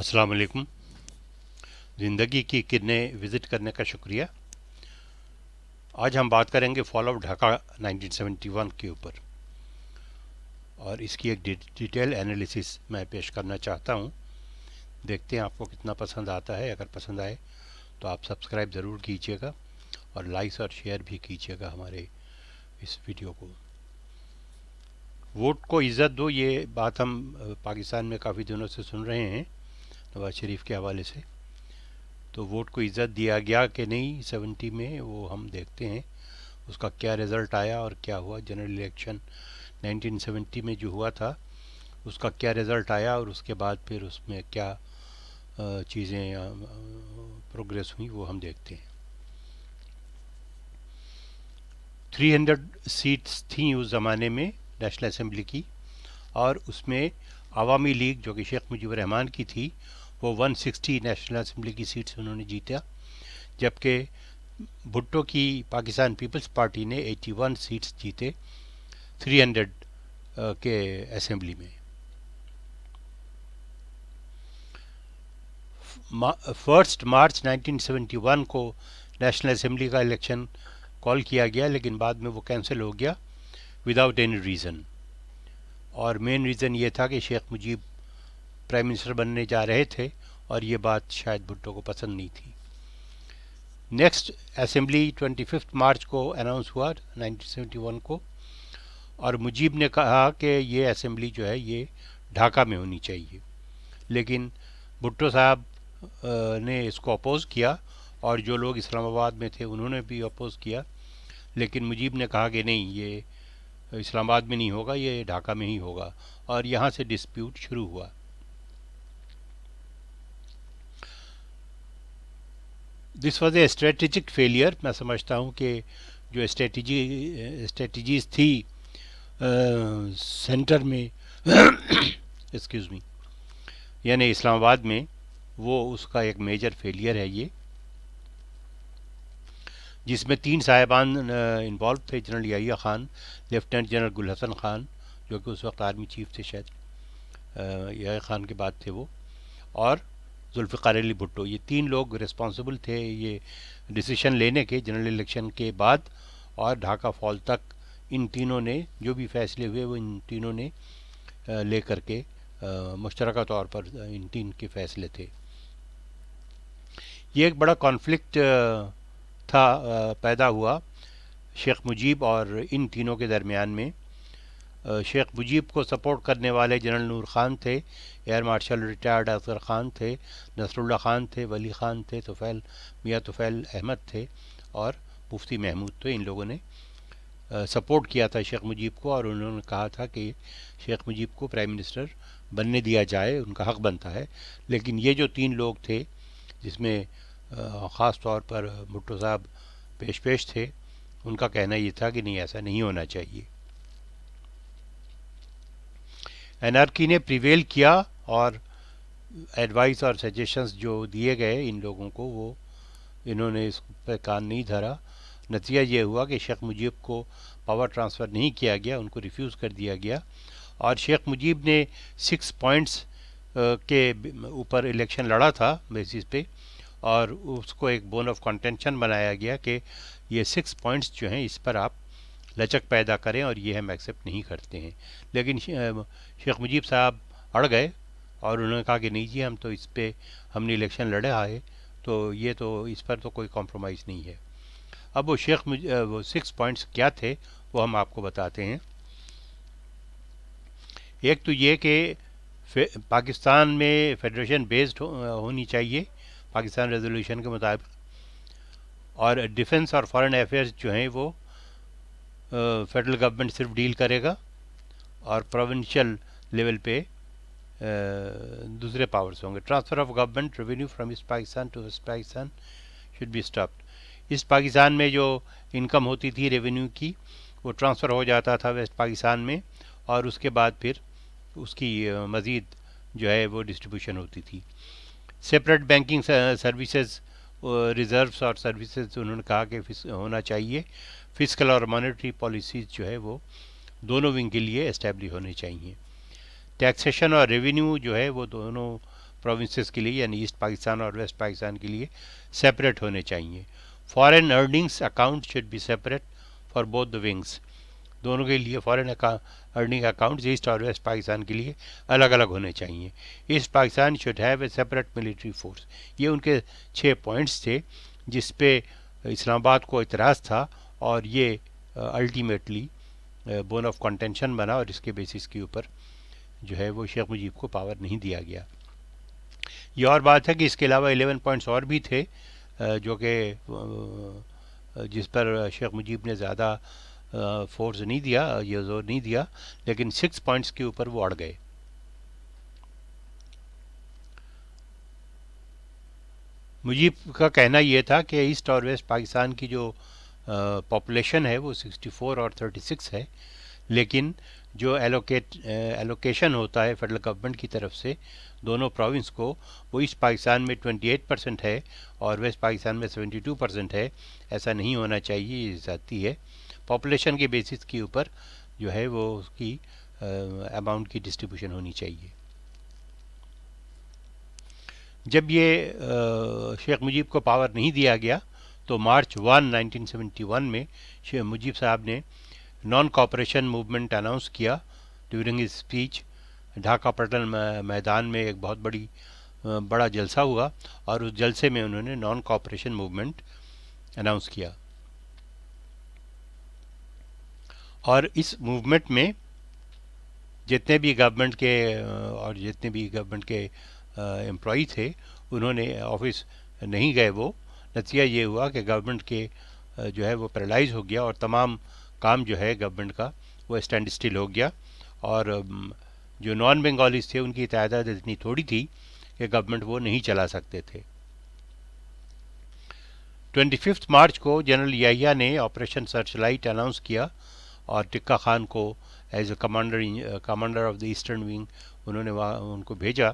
السلام علیکم۔ زندگی کی کرنیں وزٹ کرنے کا شکریہ۔ آج ہم بات کریں گے فال آف ڈھاکہ 1971 کے اوپر، اور اس کی ایک ڈیٹیل انالیسس میں پیش کرنا چاہتا ہوں۔ دیکھتے ہیں آپ کو کتنا پسند آتا ہے۔ اگر پسند آئے تو آپ سبسکرائب ضرور کیجیے گا اور لائک اور شیئر بھی کیجیے گا ہمارے اس ویڈیو کو۔ ووٹ کو عزت دو، یہ بات ہم پاکستان میں کافی دنوں سے سن رہے ہیں نواز شریف کے حوالے سے۔ تو ووٹ کو عزت دیا گیا کہ نہیں 70 میں، وہ ہم دیکھتے ہیں اس کا کیا رزلٹ آیا اور کیا ہوا۔ جنرل الیکشن 1970 میں جو ہوا تھا اس کا کیا رزلٹ آیا، اور اس کے بعد پھر اس میں کیا چیزیں پروگریس ہوئی، وہ ہم دیکھتے ہیں۔ 300 سیٹس تھیں اس زمانے میں نیشنل اسمبلی کی، اور اس میں عوامی لیگ جو کہ شیخ مجیب الرحمان کی تھی وہ 160 نیشنل اسمبلی کی سیٹس انہوں نے جیتا، جبکہ بھٹو کی پاکستان پیپلز پارٹی نے 81 سیٹس جیتے 300 کے اسمبلی میں۔ 1 مارچ 1971 کو نیشنل اسمبلی کا الیکشن کال کیا گیا، لیکن بعد میں وہ کینسل ہو گیا وداؤٹ اینی ریزن، اور مین ریزن یہ تھا کہ شیخ مجیب پرائم منسٹر بننے جا رہے تھے، اور یہ بات شاید بھٹو کو پسند نہیں تھی۔ نیکسٹ اسمبلی 25 مارچ کو اناؤنس ہوا 1971 کو، اور مجیب نے کہا کہ یہ اسمبلی جو ہے یہ ڈھاکہ میں ہونی چاہیے، لیکن بھٹو صاحب نے اس کو اپوز کیا، اور جو لوگ اسلام آباد میں تھے انہوں نے بھی اپوز کیا، لیکن مجیب نے کہا کہ نہیں، یہ اسلام آباد میں نہیں ہوگا، یہ ڈھاکہ میں ہی ہوگا، اور یہاں سے ڈسپیوٹ شروع ہوا۔ This was a strategic failure. میں سمجھتا ہوں کہ جو اسٹریٹجیز تھی سینٹر میں ایکسکیوز می یعنی اسلام آباد میں، وہ اس کا ایک میجر فیلئر ہے یہ، جس میں 3 صاحبان انوالو تھے: general Yahya Khan, lieutenant general گل حسن خان جو کہ اس وقت آرمی چیف تھے، شاید یحییٰ خان کے بعد تھے وہ، اور ذوالفقار علی بھٹو۔ یہ 3 لوگ رسپانسبل تھے یہ ڈیسیشن لینے کے جنرل الیکشن کے بعد، اور ڈھاکہ فال تک ان تینوں نے جو بھی فیصلے ہوئے وہ ان تینوں نے لے کر کے مشترکہ طور پر ان 3 کے فیصلے تھے۔ یہ ایک بڑا کانفلکٹ تھا، پیدا ہوا شیخ مجیب اور ان تینوں کے درمیان میں۔ شیخ مجیب کو سپورٹ کرنے والے جنرل نور خان تھے، air marshal retired Asghar Khan تھے، نصر اللہ خان تھے، ولی خان تھے، میاں طفیل احمد تھے، اور مفتی محمود تھے۔ ان لوگوں نے سپورٹ کیا تھا شیخ مجیب کو، اور انہوں نے کہا تھا کہ شیخ مجیب کو پرائم منسٹر بننے دیا جائے، ان کا حق بنتا ہے۔ لیکن یہ جو 3 لوگ تھے، جس میں خاص طور پر بھٹو صاحب پیش تھے، ان کا کہنا یہ تھا کہ نہیں، ایسا نہیں ہونا چاہیے۔ انارکی نے پریویل کیا، اور ایڈوائس اور سجیشنز جو دیے گئے ان لوگوں کو، وہ انہوں نے اس پہ کان نہیں دھرا۔ نتیجہ یہ ہوا کہ شیخ مجیب کو پاور ٹرانسفر نہیں کیا گیا، ان کو ریفیوز کر دیا گیا، اور شیخ مجیب نے 6 پوائنٹس کے اوپر الیکشن لڑا تھا بیسس پہ، اور اس کو ایک بون آف کنٹینشن بنایا گیا کہ یہ 6 پوائنٹس جو ہیں اس پر آپ لچک پیدا کریں، اور یہ ہم ایکسیپٹ نہیں کرتے ہیں۔ لیکن شیخ مجیب صاحب اڑ گئے، اور انہوں نے کہا کہ نہیں جی، ہم تو اس پہ ہم نے الیکشن لڑا ہے، تو یہ تو اس پر تو کوئی کمپرومائز نہیں ہے۔ اب وہ 6 پوائنٹس کیا تھے وہ ہم آپ کو بتاتے ہیں۔ ایک تو یہ کہ پاکستان میں فیڈریشن بیسڈ ہونی چاہیے پاکستان ریزولوشن کے مطابق، اور ڈیفنس اور فارن افیئرز جو ہیں وہ فیڈرل گورنمنٹ صرف ڈیل کرے گا، اور پروونشل لیول پہ دوسرے پاورز ہوں گے۔ Transfer of government revenue from East Pakistan to West Pakistan should be stopped. East Pakistan میں جو انکم ہوتی تھی ریونیو کی، وہ ٹرانسفر ہو جاتا تھا ویسٹ پاکستان میں، اور اس کے بعد پھر اس کی مزید جو ہے وہ ڈسٹریبیوشن ہوتی تھی۔ سپریٹ بینکنگ سروسز، ریزروز اور سروسز انہوں نے کہا کہ ہونا چاہیے۔ فسکل اور مانیٹری پالیسیز جو ہے وہ دونوں ونگ کے لیے اسٹیبلش ہونے چاہیے۔ ٹیکسیشن اور ریونیو جو ہے وہ دونوں پروونسز کے لیے یعنی ایسٹ پاکستان اور ویسٹ پاکستان کے لیے سپریٹ ہونے چاہیے. Foreign earnings account should be separate for both the wings. دونوں کے لیے فارن ارننگ اکاؤنٹس ایسٹ اور ویسٹ پاکستان کے لیے الگ الگ ہونے چاہیے. East Pakistan should have a separate military force. یہ ان کے 6 پوائنٹس تھے جس پہ اسلام آباد کو اعتراض تھا اور یہ الٹیمیٹلی بون آف کنٹینشن بنا اور اس کے بیسس کے اوپر جو ہے وہ شیخ مجیب کو پاور نہیں دیا گیا. یہ اور بات ہے کہ اس کے علاوہ 11 پوائنٹس اور بھی تھے جو کہ جس پر شیخ مجیب نے زیادہ فورس نہیں دیا, یہ زور نہیں دیا, لیکن 6 پوائنٹس کے اوپر وہ اڑ گئے. مجیب کا کہنا یہ تھا کہ ایسٹ اور ویسٹ پاکستان کی جو پاپولیشن ہے وہ 64 اور 36 ہے, لیکن جو ایلوکیشن ہوتا ہے فیڈرل گورنمنٹ کی طرف سے دونوں پروونس کو, وہ ایسٹ پاکستان میں 28% ہے اور ویسٹ پاکستان میں 72% ہے. ایسا نہیں ہونا چاہیے, یہ زیادتی ہے. پاپولیشن کے بیسس کے اوپر جو ہے وہ اس کی اماؤنٹ کی ڈسٹریبیوشن ہونی چاہیے. جب یہ شیخ مجیب کو پاور نہیں دیا گیا تو مارچ 1 1971 میں شیخ مجیب صاحب نے نان کوآپریشن موومنٹ اناؤنس کیا ڈیورنگ ہز اسپیچ. ڈھاکہ پٹن میدان میں ایک بہت بڑا جلسہ ہوا اور اس جلسے میں انہوں نے نان کوآپریشن موومنٹ اناؤنس کیا. اور اس موومنٹ میں جتنے بھی گورنمنٹ کے امپلائی تھے انہوں نے آفس نہیں گئے. وہ نتیجہ یہ ہوا کہ گورنمنٹ کے جو ہے وہ پیرالائز ہو گیا اور تمام کام جو ہے گورنمنٹ کا وہ اسٹینڈ اسٹل ہو گیا. اور جو نان بنگالیز تھے ان کی تعداد اتنی تھوڑی تھی کہ گورنمنٹ وہ نہیں چلا سکتے تھے. 25 مارچ کو جنرل یحییٰ نے آپریشن سرچ لائٹ اناؤنس کیا اور ٹکا خان کو as a commander of the eastern wing انہوں نے وہاں ان کو بھیجا.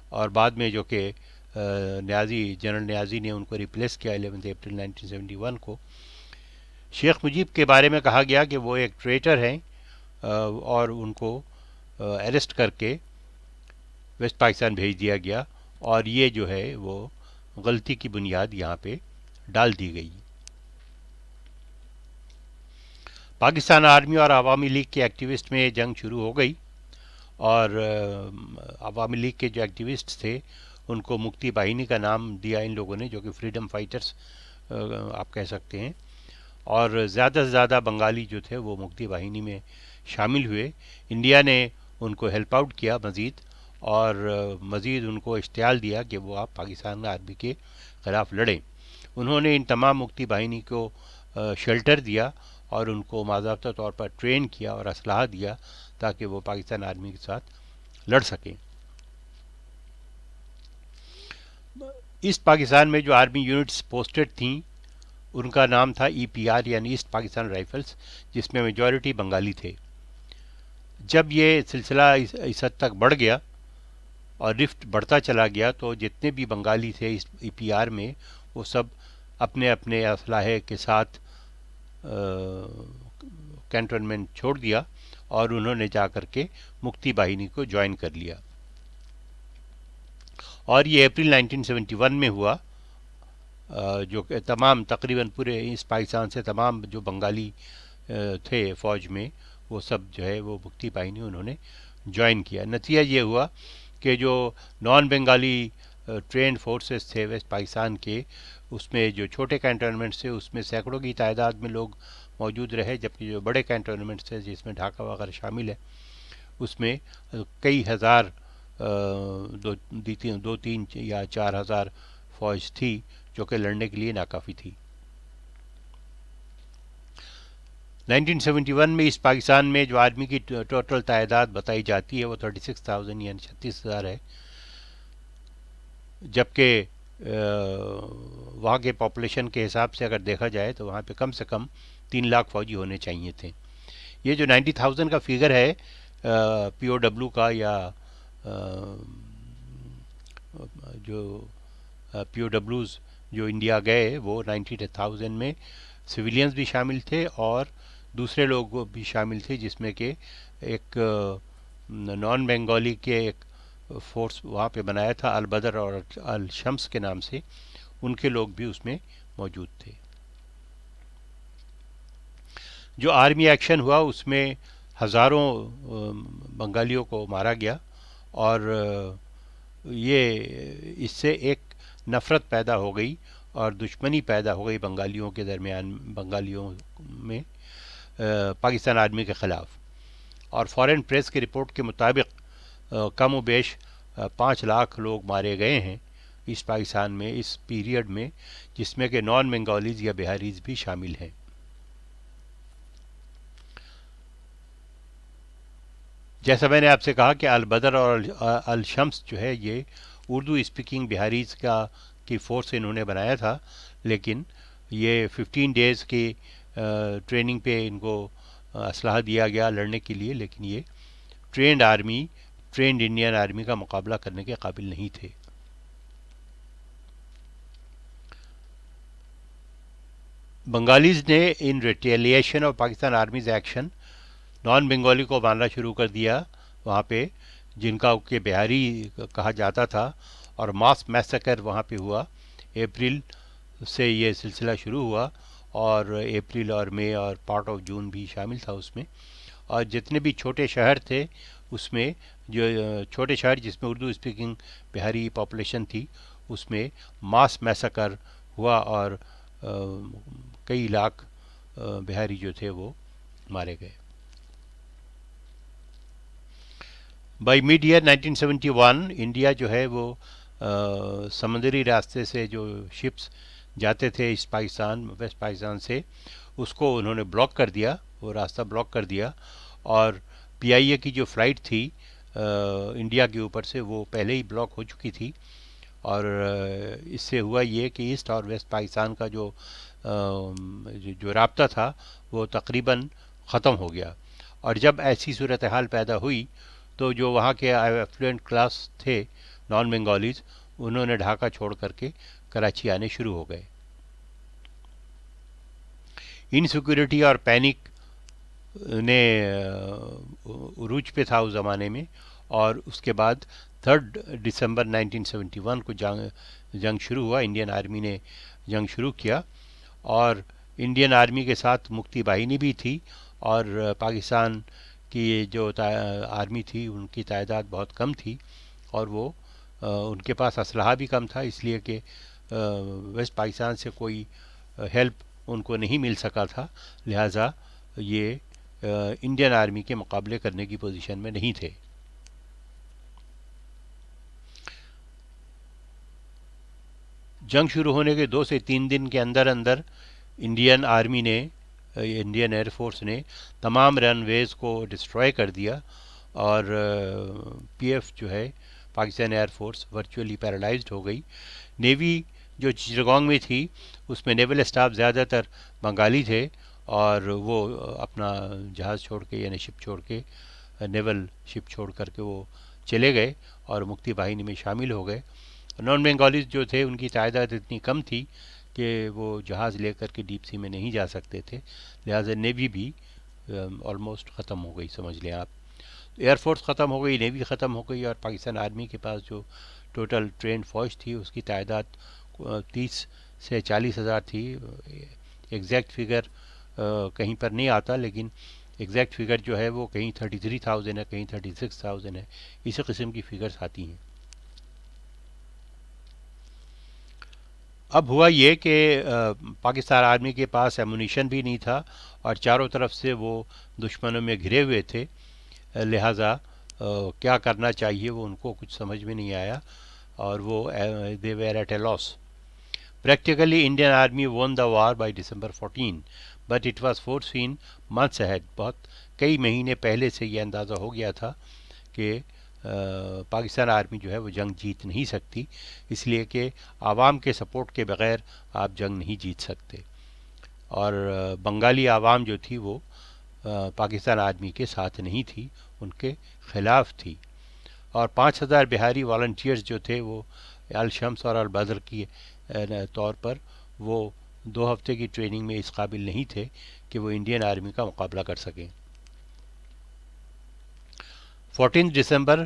اور بعد میں جو کہ جنرل نیازی نے ان کو ریپلیس کیا 11 اپریل 1971 کو. شیخ مجیب کے بارے میں کہا گیا کہ وہ ایک ٹریٹر ہیں اور ان کو اریسٹ کر کے ویسٹ پاکستان بھیج دیا گیا اور یہ جو ہے وہ غلطی کی بنیاد یہاں پہ ڈال دی گئی. پاکستان آرمی اور عوامی لیگ کے ایکٹیوسٹ میں جنگ شروع ہو گئی اور عوامی لیگ کے جو ایکٹیوسٹ تھے ان کو مکتی باہنی کا نام دیا ان لوگوں نے, جو کہ فریڈم فائٹرز آپ کہہ سکتے ہیں. اور زیادہ سے زیادہ بنگالی جو تھے وہ مکتی باہنی میں شامل ہوئے. انڈیا نے ان کو ہیلپ آؤٹ کیا مزید اور مزید ان کو اشتعال دیا کہ وہ آپ پاکستان آرمی کے خلاف لڑیں. انہوں نے ان تمام مکتی باہنی کو شیلٹر دیا اور ان کو باضابطہ طور پر ٹرین کیا اور اسلحہ دیا تاکہ وہ پاکستان آرمی کے ساتھ لڑ سکیں. ایسٹ پاکستان میں جو آرمی یونٹس پوسٹڈ تھیں ان کا نام تھا EPR یعنی ایسٹ پاکستان رائفلز, جس میں میجورٹی بنگالی تھے. جب یہ سلسلہ اس حد تک بڑھ گیا اور رفٹ بڑھتا چلا گیا تو جتنے بھی بنگالی تھے اس EPR میں وہ سب اپنے اپنے اسلحے کے ساتھ کینٹونمنٹ چھوڑ دیا اور انہوں نے جا کر کے مکتی باہنی کو جوائن کر لیا. اور یہ اپریل 1971 میں ہوا جو کہ تقریباً پورے اس پاکستان سے تمام جو بنگالی تھے فوج میں وہ سب جو ہے وہ مکتی باہنی انہوں نے جوائن کیا. نتیجہ یہ ہوا کہ جو نان بنگالی ٹرینڈ فورسز تھے ویسٹ پاکستان کے, اس میں جو چھوٹے کینٹونمنٹس تھے اس میں سینکڑوں کی تعداد میں لوگ موجود رہے, جبکہ جو بڑے کینٹونمنٹس تھے جس میں ڈھاکہ وغیرہ شامل ہے اس میں کئی ہزار 2-3 یا 4 ہزار فوج تھی جو کہ لڑنے کے لیے ناکافی تھی. 1971 میں اس پاکستان میں جو آرمی کی ٹوٹل تعداد بتائی جاتی ہے وہ 36,000 یعنی 36,000 ہے, جبکہ وہاں کے پاپولیشن کے حساب سے اگر دیکھا جائے تو وہاں پہ کم سے کم 3 لاکھ فوجی ہونے چاہیے تھے. یہ جو 90,000 کا فگر ہے POW کا یا جو POWs جو انڈیا گئے وہ 90,000 میں سویلینز بھی شامل تھے اور دوسرے لوگ بھی شامل تھے, جس میں کہ ایک نان بنگالی کے ایک فورس وہاں پہ بنایا تھا البدر اور الشمس کے نام سے، ان کے لوگ بھی اس میں موجود تھے. جو آرمی ایکشن ہوا اس میں ہزاروں بنگالیوں کو مارا گیا، اور یہ اس سے ایک نفرت پیدا ہو گئی اور دشمنی پیدا ہو گئی بنگالیوں کے درمیان، بنگالیوں میں پاکستان آرمی کے خلاف. اور فارن پریس کی رپورٹ کے مطابق کم و بیش 5 لاکھ لوگ مارے گئے ہیں اس پاکستان میں اس پیریڈ میں، جس میں کہ نان بنگالیز یا بہاریز بھی شامل ہیں. جیسا میں نے آپ سے کہا کہ البدر اور الشمس جو ہے یہ اردو اسپیکنگ بہاریز کی فورس انہوں نے بنایا تھا، لیکن یہ 15 ڈیز کی ٹریننگ پہ ان کو اسلحہ دیا گیا لڑنے کے لیے، لیکن یہ ٹرینڈ انڈین آرمی کا مقابلہ کرنے کے قابل نہیں تھے. بنگالیز نے in retaliation of Pakistan army's action non Bengali کو مارنا شروع کر دیا وہاں پہ، جن کا کہ بہاری کہا جاتا تھا، اور ماس میسیکر وہاں پہ ہوا. اپریل سے یہ سلسلہ شروع ہوا، اور اپریل اور مئی اور پارٹ آف جون بھی شامل تھا اس میں. اور جتنے بھی چھوٹے شہر تھے اس میں، جو چھوٹے شہر جس میں اردو اسپیکنگ بہاری پاپولیشن تھی، اس میں ماس میسیکر ہوا، اور کئی لاکھ بہاری جو تھے وہ مارے گئے. بائی میڈ ایئر 1971 انڈیا جو ہے وہ سمندری راستے سے جو شپس جاتے تھے اس پاکستان ویسٹ پاکستان سے، اس کو انہوں نے بلاک کر دیا، وہ راستہ بلاک کر دیا. اور پی آئی اے کی جو فلائٹ تھی انڈیا کے اوپر سے، وہ پہلے ہی بلاک ہو چکی تھی. اور اس سے ہوا یہ کہ ایسٹ اور ویسٹ پاکستان کا جو رابطہ تھا وہ تقریباً ختم ہو گیا. اور جب ایسی صورتحال پیدا ہوئی تو جو وہاں کے ایفلوئنٹ کلاس تھے نان بنگالیز، انہوں نے ڈھاکہ چھوڑ کر کے کراچی آنے شروع ہو گئے. انسیکیورٹی اور پینک نے عروج پہ تھا اس زمانے میں، اور اس کے بعد 3 دسمبر 1971 کو جنگ شروع ہوا. انڈین آرمی نے جنگ شروع کیا، اور انڈین آرمی کے ساتھ مکتی باہنی بھی تھی، اور پاکستان کی جو آرمی تھی ان کی تعداد بہت کم تھی، اور وہ ان کے پاس اسلحہ بھی کم تھا، اس لیے کہ ویسٹ پاکستان سے کوئی ہیلپ ان کو نہیں مل سکا تھا، لہٰذا یہ انڈین آرمی کے مقابلے کرنے کی پوزیشن میں نہیں تھے. جنگ شروع ہونے کے 2 سے 3 دن کے اندر انڈین آرمی نے، انڈین ایئر فورس نے تمام رن ویز کو ڈسٹروائے کر دیا، اور پی ایف جو ہے Pakistan air force virtually paralysed ہو گئی. نیوی جو چٹاگانگ میں تھی اس میں نیول اسٹاف زیادہ تر بنگالی تھے، اور وہ اپنا جہاز چھوڑ کے یعنی شپ چھوڑ کے، نیول شپ چھوڑ کر کے وہ چلے گئے اور مکتی باہنی میں شامل ہو گئے. نان بنگالیز جو تھے ان کی تعداد اتنی کم تھی کہ وہ جہاز لے کر کے ڈیپ سی میں نہیں جا سکتے تھے، لہٰذا نیوی بھی آلموسٹ ختم ہو گئی، سمجھ لیں آپ. ایئر فورس ختم ہو گئی، نیوی ختم ہو گئی، اور پاکستان آرمی کے پاس جو ٹوٹل ٹرینڈ فوج تھی اس کی تعداد 30 سے 40 ہزار تھی. ایگزیکٹ فگر کہیں پر نہیں آتا، لیکن ایگزیکٹ فگر جو ہے وہ کہیں 33,000 ہے، کہیں 36,000 ہے، اسی قسم کی فگرز آتی ہیں. اب ہوا یہ کہ پاکستان آرمی کے پاس ایمونیشن بھی نہیں تھا، اور چاروں طرف سے وہ دشمنوں میں گھرے ہوئے تھے، لہٰذا کیا کرنا چاہیے وہ ان کو کچھ سمجھ میں نہیں آیا، اور وہ they were at a loss. Practically Indian army won the war by December 14 but it was foreseen months ahead. بہت کئی مہینے پہلے سے یہ اندازہ ہو گیا تھا کہ پاکستان آرمی جو ہے وہ جنگ جیت نہیں سکتی، اس لیے کہ عوام کے سپورٹ کے بغیر آپ جنگ نہیں جیت سکتے. اور بنگالی عوام جو تھی وہ پاکستان آرمی کے ساتھ نہیں تھی، ان کے خلاف تھی. اور 5,000 بہاری والنٹیئرز جو تھے وہ الشمس اور البدر کی طور پر وہ 2 ہفتے کی ٹریننگ میں اس قابل نہیں تھے کہ وہ انڈین آرمی کا مقابلہ کر سکیں. 14 دسمبر